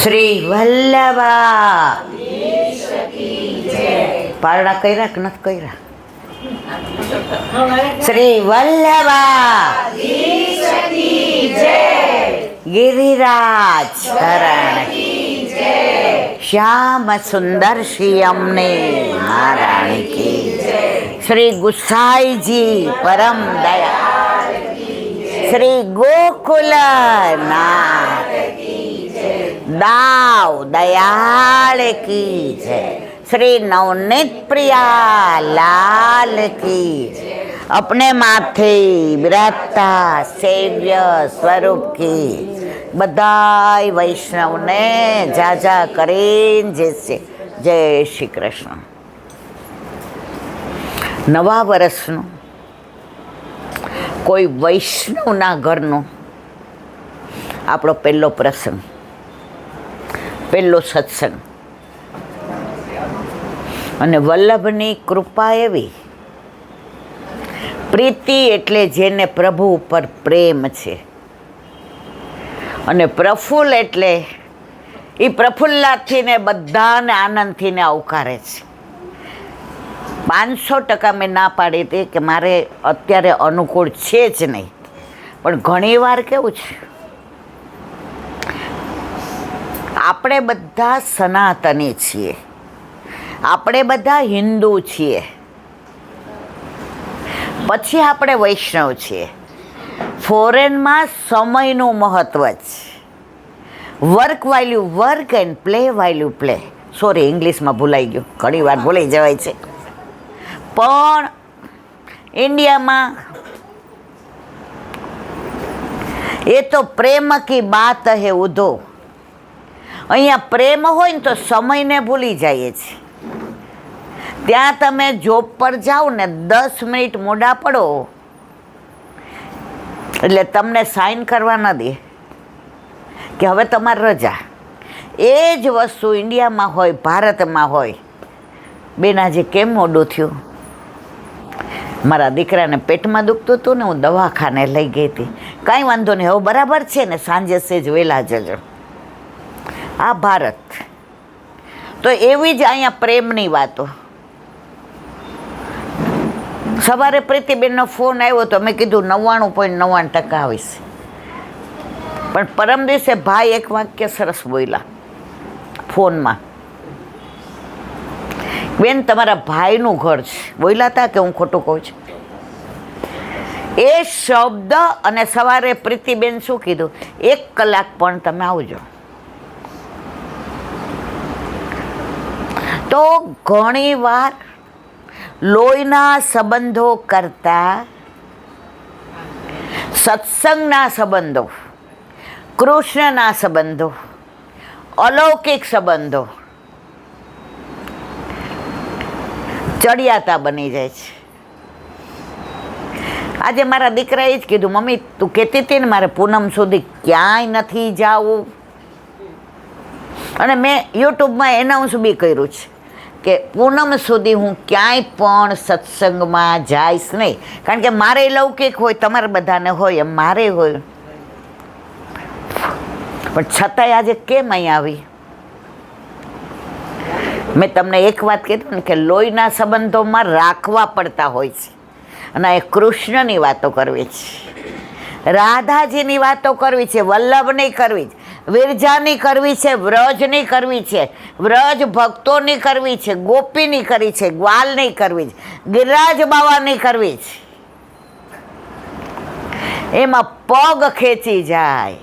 શ્રી વલ્લભા પારણા કર્યા કે નથી કર્યા? શ્રી વલ્લભા ગિરિરાજ ધરણ શ્યામ સુંદર શ્રી અમને નારાયણ કી શ્રી ગુસાઈજી પરમ દયા શ્રી ગોકુલ નાથ દાવ દયાળ કી જય श्री नवनीत प्रिया लाल की अपने माथे बिराजता सेव्य स्वरूप की बधाई वैष्णव ने जाजा करीन जैसे जय श्री कृष्ण। नवा वर्षनु कोई वैष्णवना घरनो आपणो पहलो प्रसंग, पहलो सत्संग અને વલ્લભની કૃપા એવી, પ્રીતિ એટલે જેને પ્રભુ ઉપર પ્રેમ છે, અને પ્રફુલ્લ એટલે એ પ્રફુલ્લાથી ને બધાને આનંદથી ને આવકારે છે. 500% મેં ના પાડી હતી કે મારે અત્યારે અનુકૂળ છે જ નહીં, પણ ઘણીવાર કેવું છે, આપણે બધા સનાતની છીએ, આપણે બધા હિન્દુ છીએ, પછી આપણે વૈષ્ણવ છીએ. ફોરેનમાં સમયનું મહત્વ છે. Work while you work and play while you play. Sorry, ઇંગ્લિશમાં ભૂલાઈ ગયું, ઘણી વાર ભૂલાઈ જવાય છે. પણ ઇન્ડિયામાં એ તો પ્રેમ કી બાત હે ઉધો. અહીંયા પ્રેમ હોય ને તો સમયને ભૂલી જઈએ છીએ. ત્યાં તમે જોબ પર જાઓ ને 10 મિનિટ મોડા પડો એટલે તમને સાઇન કરવા ન દે કે હવે તમારી રજા. એ જ વસ્તુ ઇન્ડિયામાં હોય, ભારતમાં હોય. બેન આજે કેમ મોડું થયું? મારા દીકરાને પેટમાં દુખતું હતું ને હું દવાખાને લઈ ગઈ હતી. કાંઈ વાંધો નહીં, હવે બરાબર છે ને, સાંજે સેજ વહેલા જજો. આ ભારત તો એવી જ અહીંયા પ્રેમની વાતો. સવારે પ્રીતિબેનનો ફોન આવ્યો તો મેં કીધું 99.99% આવીશ. પણ પરમ દિવસે ભાઈ એક વાક્ય સરસ બોલ્યા ફોનમાં, બેન તમારા ભાઈનું ઘર છે. બોલ્યા હતા કે હું ખોટું કહું છું? એ શબ્દ અને સવારે પ્રીતિબેન શું કીધું, 1 કલાક પણ તમે આવજો. તો ઘણી વાર લોહીના સંબંધો કરતા સત્સંગના સંબંધો, કૃષ્ણના સંબંધો, અલૌકિક સંબંધો ચડિયાતા બની જાય છે. આજે મારા દીકરાએ જ કીધું, મમ્મી તું કહેતી હતી ને મારે પૂનમ સુધી ક્યાંય નથી જવું. અને મેં યુટ્યુબમાં એનાઉન્સ બી કર્યું છે કે પૂનમ સુધી હું ક્યાંય પણ સત્સંગમાં જઈશ નહીં. કારણ કે મારે લૌકિક હોય, તમારે બધાને હોય, એમ મારે હોય. પણ છતાંય આજે કેમ અહીં આવી? મેં તમને એક વાત કીધું ને કે લોહીના સંબંધોમાં રાખવા પડતા હોય છે. અને એ કૃષ્ણની વાતો કરવી છે, રાધાજીની વાતો કરવી છે, વલ્લભની કરવી છે, વિરજાની કરવી છે, વ્રજની કરવી છે, વ્રજ ભક્તોની કરવી છે, ગોપીની કરવી છે, ગ્વાલની કરવી છે, ગિરિરાજ બાવાની કરવી છે. એમાં પગ ખેંચી જાય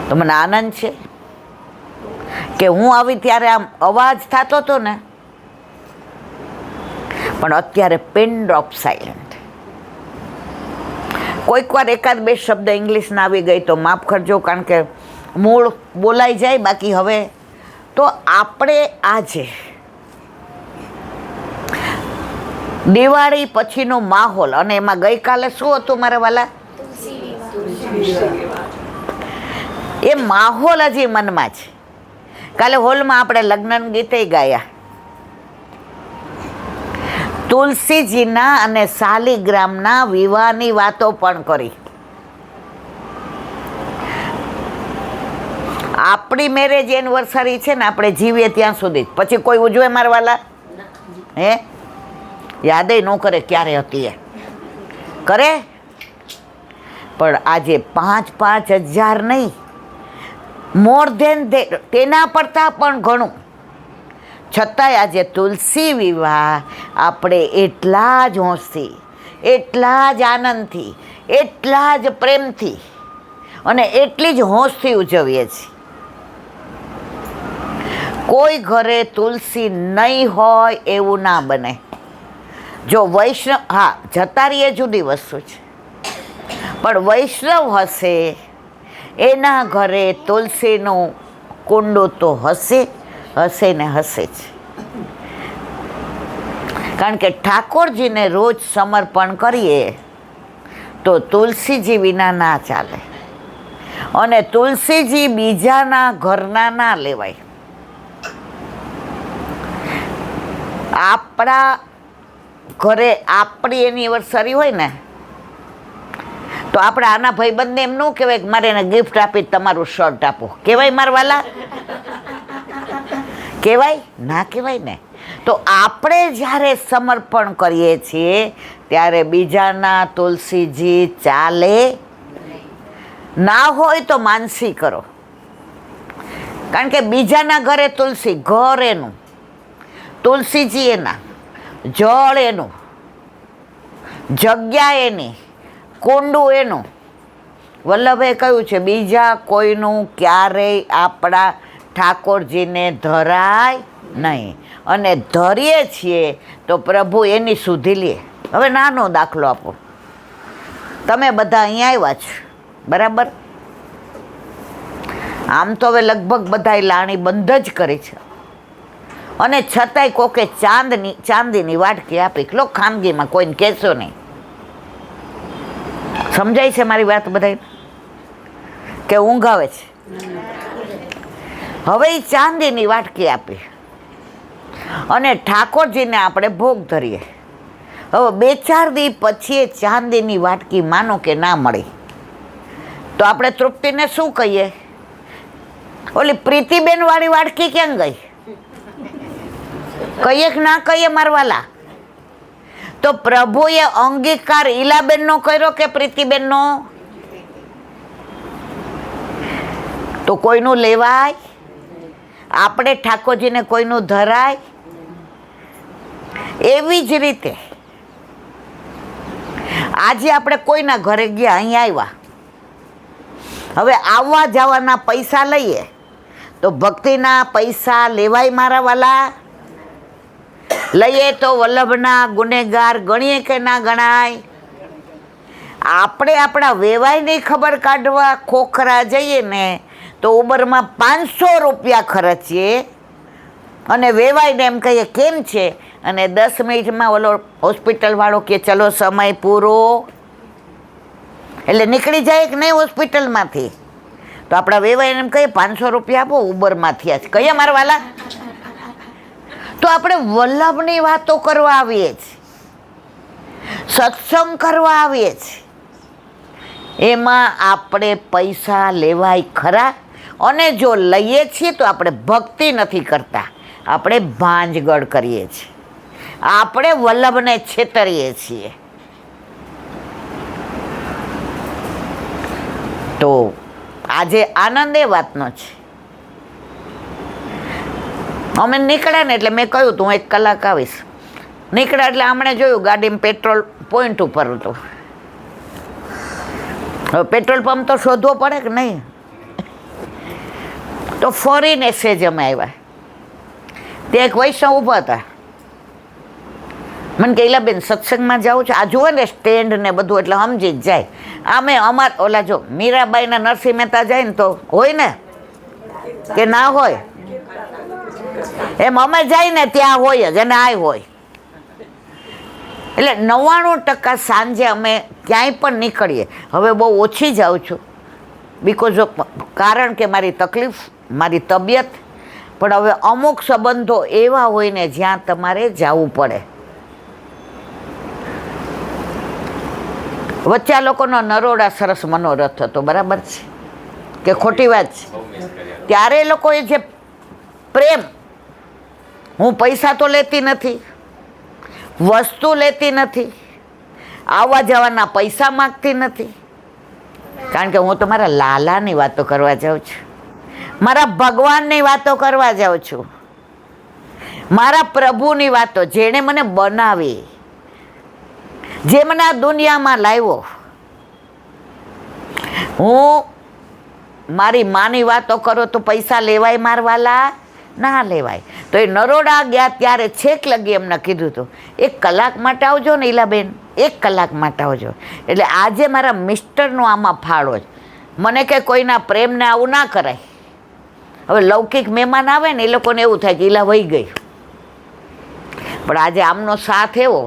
તો મને આનંદ છે કે હું આવી ત્યારે આમ અવાજ થતો હતો ને, પણ અત્યારે પિન ડ્રોપ સાયલન્ટ. કોઈક વાર એકાદ બે શબ્દ ઇંગ્લિશના આવી ગઈ તો માફ કરજો, કારણ કે મૂળ બોલાઈ જાય. બાકી હવે તો આપણે આજે દિવાળી પછીનો માહોલ, અને એમાં ગઈકાલે શું હતું મારા વાલા, એ માહોલ હજી મનમાં છે. કાલે હોલમાં આપણે લગ્ન ગીતે ગાયા, તુલસીજીના અને શાલિગ્રામના વિવાહની વાતો પણ કરી. આપણી મેરેજ એનિવર્સરી છે ને, આપણે જીવીએ ત્યાં સુધી, પછી કોઈ ઉજવે મારવાલા? હે? યાદે ન કરે ક્યારે હતી એ. કરે? પણ આજે 5,000 નહીં, મોર ધેન તેના પડતા પણ ઘણું. છતાંય આજે તુલસી વિવાહ આપણે એટલા જ હોંશથી, એટલા જ આનંદથી, એટલા જ પ્રેમથી અને એટલી જ હોંશથી ઉજવીએ છીએ. કોઈ ઘરે તુલસી નહીં હોય એવું ના બને. જો વૈષ્ણવ, હા, જતા રહીએ જુદી વસ્તુ છે, પણ વૈષ્ણવ હશે એના ઘરે તુલસીનું કુંડું તો હશે, હશે ને હશે જ. કારણ કે ઠાકોરજીને રોજ સમર્પણ કરીએ તો તુલસીજી વિના ના ચાલે. અને તુલસીજી બીજાના ઘરના ના લેવાય. આપણા ઘરે આપણી એનિવર્સરી હોય ને, તો આપણે આના ભાઈબંધને એમ ન કહેવાય કે મારે એને ગિફ્ટ આપી તમારું શર્ટ આપો. કહેવાય મારવાલા? કહેવાય? ના કહેવાય ને. તો આપણે જ્યારે સમર્પણ કરીએ છીએ ત્યારે બીજાના તુલસીજી ચાલે ના. હોય તો માનસી કરો. કારણ કે બીજાના ઘરે તુલસી, ઘર એનું, તુલસીજી એના, જળ એનું, જગ્યા એની, કુંડું એનું. વલ્લભે કહ્યું છે બીજા કોઈનું ક્યારેય આપણા ઠાકોરજીને ધરાય નહીં. અને ધરીએ છીએ તો પ્રભુ એની સુધી લે. હવે નાનો દાખલો આપો. તમે બધા અહીંયા આવ્યા છો, બરાબર? આમ તો હવે લગભગ બધાય લાણી બંધ જ કરી છે, અને છતાંય કોકે ચાંદીની વાટકી આપી. લો, ખાનગીમાં કોઈને કહેશો નહીં. સમજાય છે મારી વાત બધાય કે ઊંઘ આવે છે? હવે એ ચાંદીની વાટકી આપી અને ઠાકોરજીને આપણે ભોગ ધરીએ. હવે 2-4 દી પછી એ ચાંદીની વાટકી માનો કે ના મળી તો આપણે તૃપ્તિને શું કહીએ? ઓલી પ્રીતિબેન વાળી વાટકી ક્યાં ગઈ? કહીએ કે ના કહીએ મારવાલા? તો પ્રભુએ અંગીકાર ઈલાબેનનો કર્યો કે પ્રીતિબેનનો? તો કોઈનું લેવાય? આપણે ઠાકોરજીને કોઈનું ધરાય? એવી જ રીતે આજે આપણે કોઈના ઘરે ગયા, અહીંયા આવ્યા, હવે આવવા જવાના પૈસા લઈએ તો ભક્તિના પૈસા લેવાય મારા વાલા? લઈએ તો વલ્લભના ગુનેગાર ગણીએ કે ના ગણાય? આપણે આપણા વેવાયની ખબર કાઢવા ખોખરા જઈએ ને તો ઉબરમાં 500 રૂપિયા ખર્ચીએ અને વેવાઈને એમ કહીએ કેમ છે, અને 10 મિનિટમાં ઓલો હોસ્પિટલવાળો કે ચલો સમય પૂરો, એટલે નીકળી જાય કે નહીં હોસ્પિટલમાંથી. તો આપણા વેવાઈને એમ કહીએ 500 રૂપિયા આપો, ઉબરમાંથી જ કહીએ મારા વાલા. તો આપણે વલ્લભની વાતો કરવા આવીએ છીએ, સત્સંગ કરવા આવીએ છીએ, એમાં આપણે પૈસા લેવાય ખરા? અને જો લઈએ છીએ તો આપણે ભક્તિ નથી કરતા, આપણે ભાંજગડ કરીએ છીએ, આપણે વલ્લભને છેતરીએ છીએ. તો આજે આનંદ એ વાતનો છે. અમે નીકળ્યા ને એટલે મેં કહ્યું તું 1 કલાક આવીશ. નીકળ્યા એટલે આમણે જોયું ગાડીમાં પેટ્રોલ પોઈન્ટ ઉપર હતું. હવે પેટ્રોલ પંપ તો શોધવો પડે કે નહીં? તો ફરીને સેજ અમે આવ્યા. ત્યાં એક વૈષ્ણવ ઊભા હતા. મને કે બેન સત્સંગમાં જાઉં છું, આ જુઓ ને સ્ટેન્ડ ને બધું, એટલે સમજી જ જાય. આમે અમાર ઓલા જો મીરાબાઈના નરસિંહ મહેતા જાય ને તો હોય ને કે ના હોય? એમ અમે જાય ને ત્યાં હોય જ, અને આ હોય. એટલે 99% સાંજે અમે ક્યાંય પણ નીકળીએ. હવે બહુ ઓછી જાઉં છું બિકોઝ ઓફ, કારણ કે મારી તકલીફ, મારી તબિયત. પણ હવે અમુક સંબંધો એવા હોય ને જ્યાં તમારે જવું પડે. વચ્ચે આ લોકોનો નરોડા સરસ મનોરથ હતો, બરાબર છે? કે ખોટી વાત છે? ત્યારે એ લોકોએ જે પ્રેમ, હું પૈસા તો લેતી નથી, વસ્તુ લેતી નથી, આવવા જવાના પૈસા માગતી નથી, કારણ કે હું તો મારા લાલાની વાતો કરવા જાઉં છું, મારા ભગવાનની વાતો કરવા જાઉં છું, મારા પ્રભુની વાતો, જેણે મને બનાવી, જે મને આ દુનિયામાં લાવ્યો. હું મારી માની વાતો કરો તો પૈસા લેવાય મારવાલા? ના લેવાય. તો એ નરોડા ગયા ત્યારે છેક લગી એમને કીધું હતું, 1 કલાક માટે આવજો ને ઈલાબેન, 1 કલાક માટે આવજો. એટલે આજે મારા મિસ્ટરનો આમાં ફાળો છે. મને કે કોઈના પ્રેમને આવું ના કરાય. હવે લૌકિક મહેમાન આવે ને એ લોકોને એવું થાય કે ઈલા વહી ગઈ, પણ આજે આમનો સાથ એવો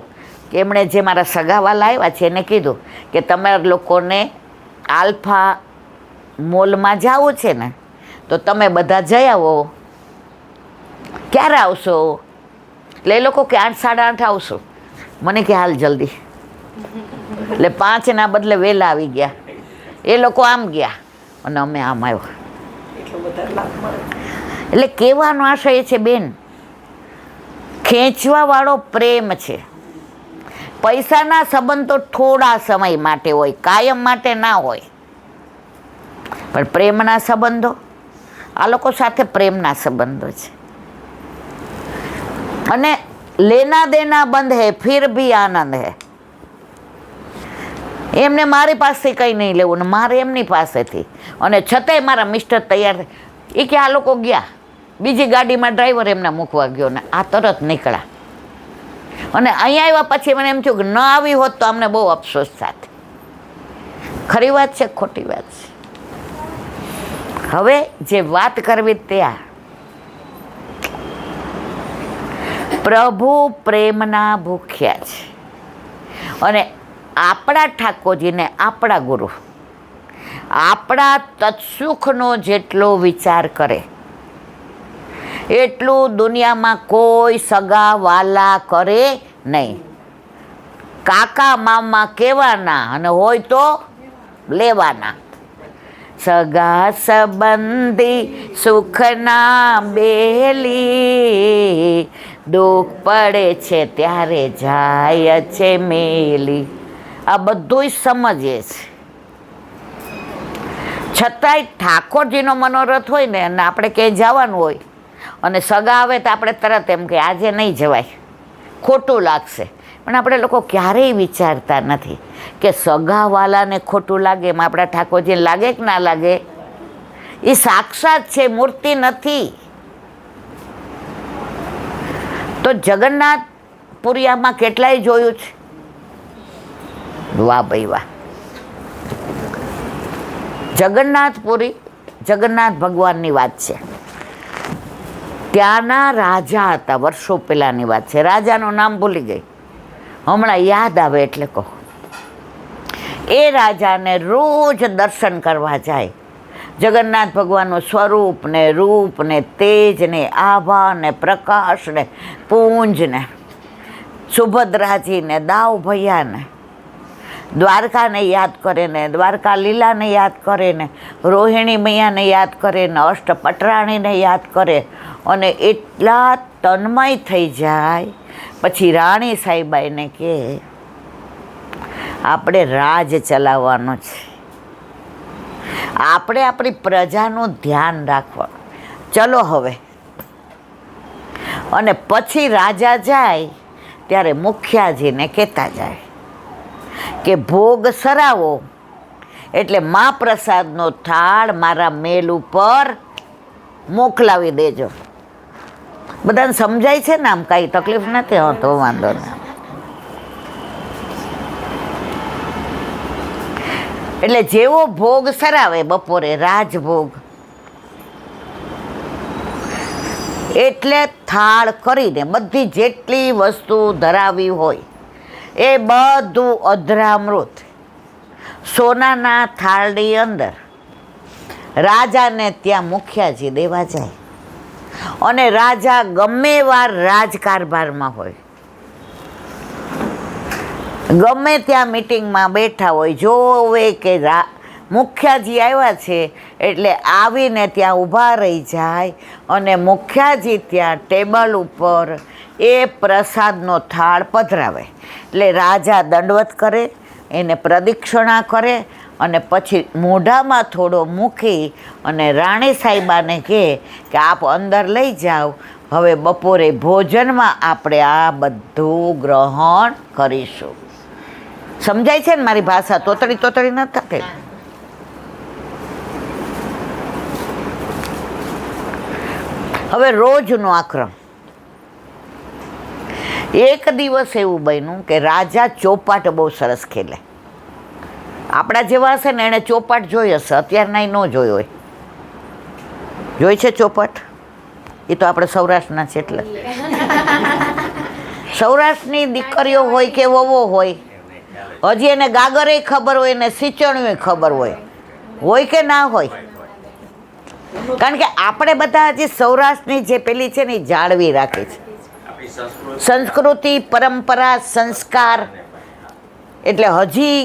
કે એમણે જે મારા સગાવાલા આવ્યા છે એને કીધું કે તમારા લોકોને આલ્ફા મોલમાં જવું છે ને તો તમે બધા જઈ આવો. ક્યારે આવશો? એટલે એ લોકો કે 8, 8:30 આવશો. મને કે હાલ જલ્દી. એટલે 5ના બદલે વહેલા આવી ગયા. એ લોકો આમ ગયા અને અમે આમ આવ્યા. એટલે કહેવાનો આશય એ છે બેન, ખેંચવાવાળો પ્રેમ છે. પૈસાના સંબંધ તો થોડા સમય માટે હોય, કાયમ માટે ના હોય, પણ પ્રેમના સંબંધો, આ લોકો સાથે પ્રેમના સંબંધો છે. અને લેના દેના બંધ હે ફિર ભી આનંદ હે. એમને મારી પાસેથી કંઈ નહીં લેવું ને મારે એમની પાસેથી, અને છતાંય મારા મિસ્ટર તૈયાર થાય. એ કે આ લોકો ગયા, બીજી ગાડીમાં ડ્રાઈવર એમને મૂકવા ગયો ને આ તરત નીકળ્યા. અને અહીંયા આવ્યા પછી મને એમ થયું કે ન આવી હોત તો અમને બહુ અફસોસ થાત. ખરી વાત છે, ખોટી વાત છે? હવે જે વાત કરવી ત્યાં, પ્રભુ પ્રેમના ભૂખ્યા છે. અને આપણા ઠાકોરજીને, આપણા ગુરુ, આપણા તત્સુખનો જેટલો વિચાર કરે એટલું દુનિયામાં કોઈ સગા વાલા કરે નહીં. કાકા મામા કહેવાના અને હોય તો લેવાના. સગા સંબંધી સુખના બેલી, દુઃખ પડે છે ત્યારે જાય છે મેલી. આ બધુંય સમજે છે. છતાંય ઠાકોરજીનો મનોરથ હોય ને અને આપણે ક્યાંય જવાનું હોય અને સગા આવે તો આપણે તરત એમ કે આજે નહીં જવાય, ખોટું લાગશે. પણ આપણે લોકો ક્યારેય વિચારતા નથી કે સગાવાલાને ખોટું લાગે એમ આપણા ઠાકોરજીને લાગે કે ના લાગે? એ સાક્ષાત છે, મૂર્તિ નથી. તો જગન્નાથપુરિયામાં કેટલાય જોયું છે. વાહ ભાઈ વાહ. જગન્નાથપુરી, જગન્નાથ ભગવાનની વાત છે. ત્યાંના રાજા હતા, વર્ષો પહેલાંની વાત છે. રાજાનું નામ ભૂલી ગઈ, હમણાં યાદ આવે એટલે કહો. એ રાજાને રોજ દર્શન કરવા જાય. જગન્નાથ ભગવાનનું સ્વરૂપ ને રૂપ ને તેજ ને આભા ને પ્રકાશ ને પૂંજ ને સુભદ્રાજી ને દાવ ભૈયા ને દ્વારકાને યાદ કરે ને, દ્વારકા લીલાને યાદ કરે ને, રોહિણી મૈયાને યાદ કરે ને, અષ્ટપટરાણીને યાદ કરે અને એટલા તન્મય થઈ જાય. પછી રાણી સાહેબાઈને કે આપણે રાજ ચલાવવાનું છે, આપણે આપણી પ્રજાનું ધ્યાન રાખવાનું, ચલો હવે. અને પછી રાજા જાય ત્યારે મુખિયાજીને કહેતા જાય કે ભોગ સરાવો એટલે મહાપ્રસાદનો થાળ મારા મેલ ઉપર મોકલાવી દેજો. બધાને સમજાય છે ને? આમ કાંઈ તકલીફ નથી હોતો, વાંધો નહીં. એટલે જેવો ભોગ સરાવે બપોરે રાજભોગ, એટલે થાળ કરીને બધી જેટલી વસ્તુ ધરાવી હોય એ બધું અધરામૃત સોનાના થાળની અંદર રાજાને ત્યાં મુખિયાજી દેવા જાય. અને રાજા ગમે વાર રાજકારભારમાં હોય, ગમે ત્યાં મિટિંગમાં બેઠા હોય, જોવે કે મુખ્યાજી આવ્યા છે એટલે આવીને ત્યાં ઊભા રહી જાય અને મુખ્યાજી ત્યાં ટેબલ ઉપર એ પ્રસાદનો થાળ પધરાવે. એટલે રાજા દંડવત કરે, એને પ્રદક્ષિણા કરે અને પછી મોઢામાં થોડો મૂકી અને રાણી સાહેબાને કહે કે આપ અંદર લઈ જાઓ, હવે બપોરે ભોજનમાં આપણે આ બધું ગ્રહણ કરીશું. સમજાય છે ને મારી ભાષા? તોતડી તોતડી ન થતી. હવે રોજનો આ ક્રમ. એક દિવસ એવું બન્યું કે રાજા ચોપાટ બહુ સરસ ખેલે. આપણા જેવા હશે ને એણે ચોપાટ જોઈ હશે, અત્યારના ન જોઈ હોય. જોઈ છે ચોપાટ? એ તો આપણે સૌરાષ્ટ્રના છે એટલે. સૌરાષ્ટ્રની દીકરીઓ હોય કે વહુઓ હોય, હજી એને ગાગરે ખબર હોય ને સિંચણીઓ ખબર હોય કે ના હોય? કારણ કે આપણે બધા હજી સૌરાષ્ટ્રની જે પેલી છે ને એ જાળવી રાખી છે. સંસ્કૃતિ, પરંપરા, સંસ્કાર. એટલે હજી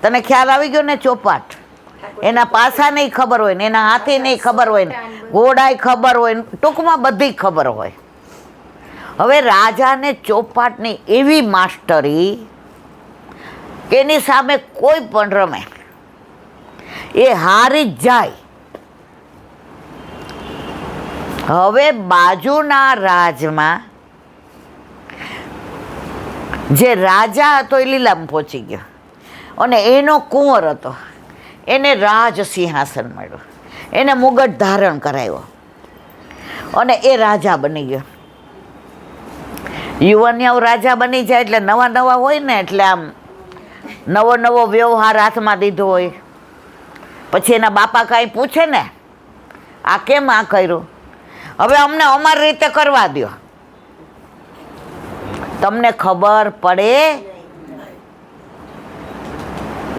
તને ખ્યાલ આવી ગયો ને ચોપાટ? એના પાસા નહીં ખબર હોય ને, એના હાથી નહીં ખબર હોય ને, ઘોડાય ખબર હોય ને, ટૂંકમાં બધી ખબર હોય. હવે રાજાને ચોપાટની એવી માસ્ટરી કે એની સામે કોઈ પણ રમે એ હારી જ જાય. હવે બાજુના રાજમાં જે રાજા હતો એ લીલામાં પહોંચી ગયો અને એનો કુંવર હતો, એને રાજ સિંહાસન મળ્યું, એને મુગટ ધારણ કરાવ્યો અને એ રાજા બની ગયો. યુવાનિયાઓ રાજા બની જાય એટલે નવા નવા હોય ને, એટલે આમ નવો નવો વ્યવહાર હાથમાં દીધો હોય. પછી એના બાપા કાંઈ પૂછે ને, આ કેમ આ કર્યું? હવે અમને અમારી રીતે કરવા દો. તમને ખબર પડે